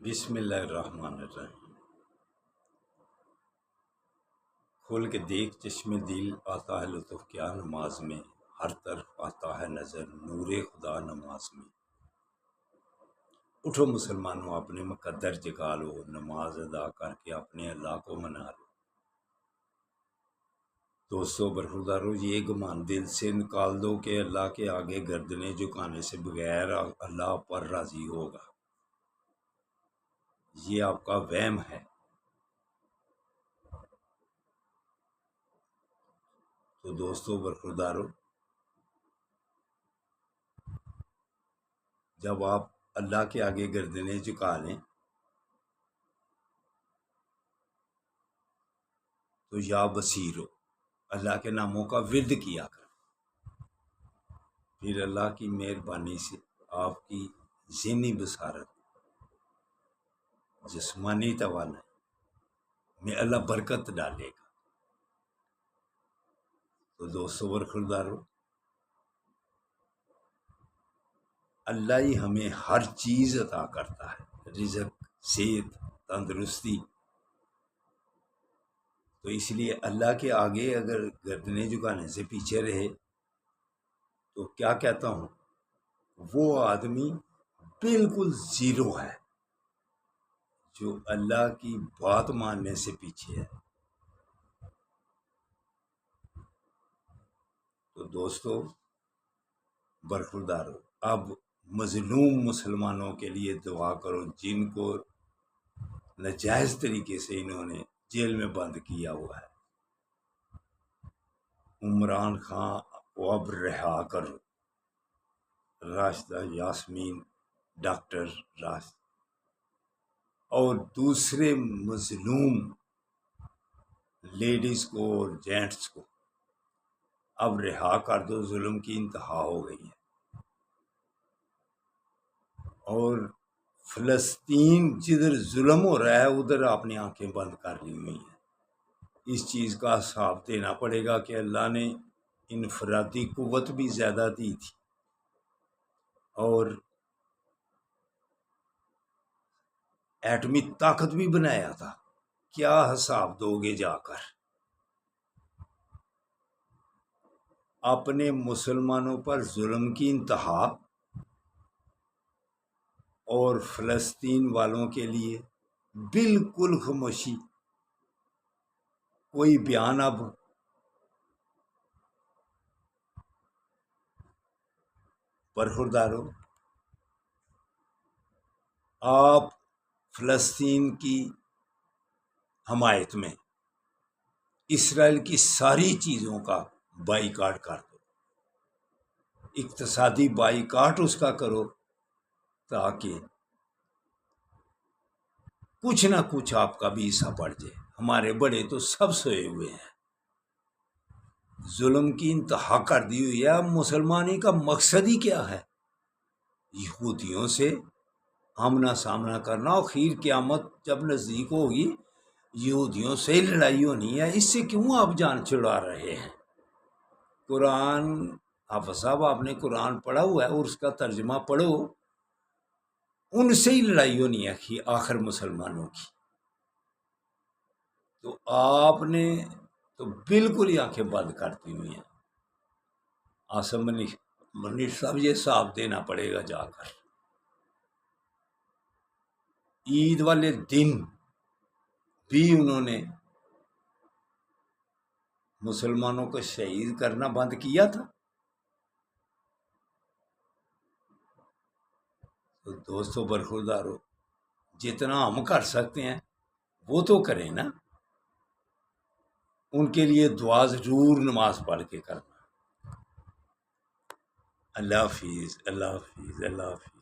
بسم اللہ الرحمن الرحیم۔ کھول کے دیکھ چشم دل، آتا ہے لطف کیا نماز میں، ہر طرف آتا ہے نظر نور خدا نماز میں۔ اٹھو مسلمانوں اپنے مقدر جگا لو، نماز ادا کر کے اپنے اللہ کو منا لو۔ دوستو برخوردارو، یہ گمان دل سے نکال دو کہ اللہ کے آگے گردنیں جھکانے سے بغیر اللہ پر راضی ہوگا۔ یہ آپ کا وہم ہے۔ تو دوستو برخوردارو، جب آپ اللہ کے آگے گردنیں جھکا لیں تو یا بصیر ہو، اللہ کے ناموں کا ورد کیا کر، پھر اللہ کی مہربانی سے آپ کی ذہنی بصارت، جسمانی توانائی میں اللہ برکت ڈالے گا۔ تو دوستو برخوردارو، اللہ ہی ہمیں ہر چیز عطا کرتا ہے، رزق، صحت، تندرستی۔ تو اس لیے اللہ کے آگے اگر گردنیں جھکانے سے پیچھے رہے تو کیا کہتا ہوں، وہ آدمی بالکل زیرو ہے جو اللہ کی بات ماننے سے پیچھے ہے۔ تو دوستو برخوردارو، اب مظلوم مسلمانوں کے لیے دعا کرو جن کو ناجائز طریقے سے انہوں نے جیل میں بند کیا ہوا ہے۔ عمران خان کو اب رہا کرو، راشدہ یاسمین، ڈاکٹر راشد اور دوسرے مظلوم لیڈیز کو اور جینٹس کو اب رہا کر دو، ظلم کی انتہا ہو گئی ہے۔ اور فلسطین جدھر ظلم ہو رہا ہے ادھر آپ نے آنکھیں بند کر لی ہوئی ہیں۔ اس چیز کا حساب دینا پڑے گا کہ اللہ نے انفرادی قوت بھی زیادہ دی تھی اور ایٹمی طاقت بھی بنایا تھا، کیا حساب دو گے جا کر؟ اپنے مسلمانوں پر ظلم کی انتہا اور فلسطین والوں کے لیے بالکل خاموشی، کوئی بیان اب برخوردارو، آپ فلسطین کی حمایت میں اسرائیل کی ساری چیزوں کا بائی کاٹ کر دو، اقتصادی بائی کاٹ اس کا کرو تاکہ کچھ نہ کچھ آپ کا بھی حصہ پڑ جائے۔ ہمارے بڑے تو سب سوئے ہوئے ہیں، ظلم کی انتہا کر دی ہوئی ہے۔ مسلمانی کا مقصد ہی کیا ہے؟ یہودیوں سے آمنا سامنا کرنا، اور خیر قیامت جب نزدیک ہوگی یہودیوں سے لڑائی ہونی ہے۔ اس سے کیوں آپ جان چھڑا رہے ہیں؟ قرآن، حافظ صاحب آپ نے قرآن پڑھا ہوا ہے اور اس کا ترجمہ پڑھو، ان سے ہی لڑائی ہونی ہے آخر مسلمانوں کی۔ تو آپ نے تو بالکل ہی آنکھیں بند کرتی ہوئی ہیں۔ آصم منیر صاحب، یہ حساب دینا پڑے گا جا کر۔ عید والے دن بھی انہوں نے مسلمانوں کو شہید کرنا بند کیا تھا۔ تو دوستو برخوردارو، جتنا ہم کر سکتے ہیں وہ تو کریں نا، ان کے لیے دعا ضرور نماز پڑھ کے کرنا۔ اللہ حافظ، اللہ حافظ، اللہ حافظ۔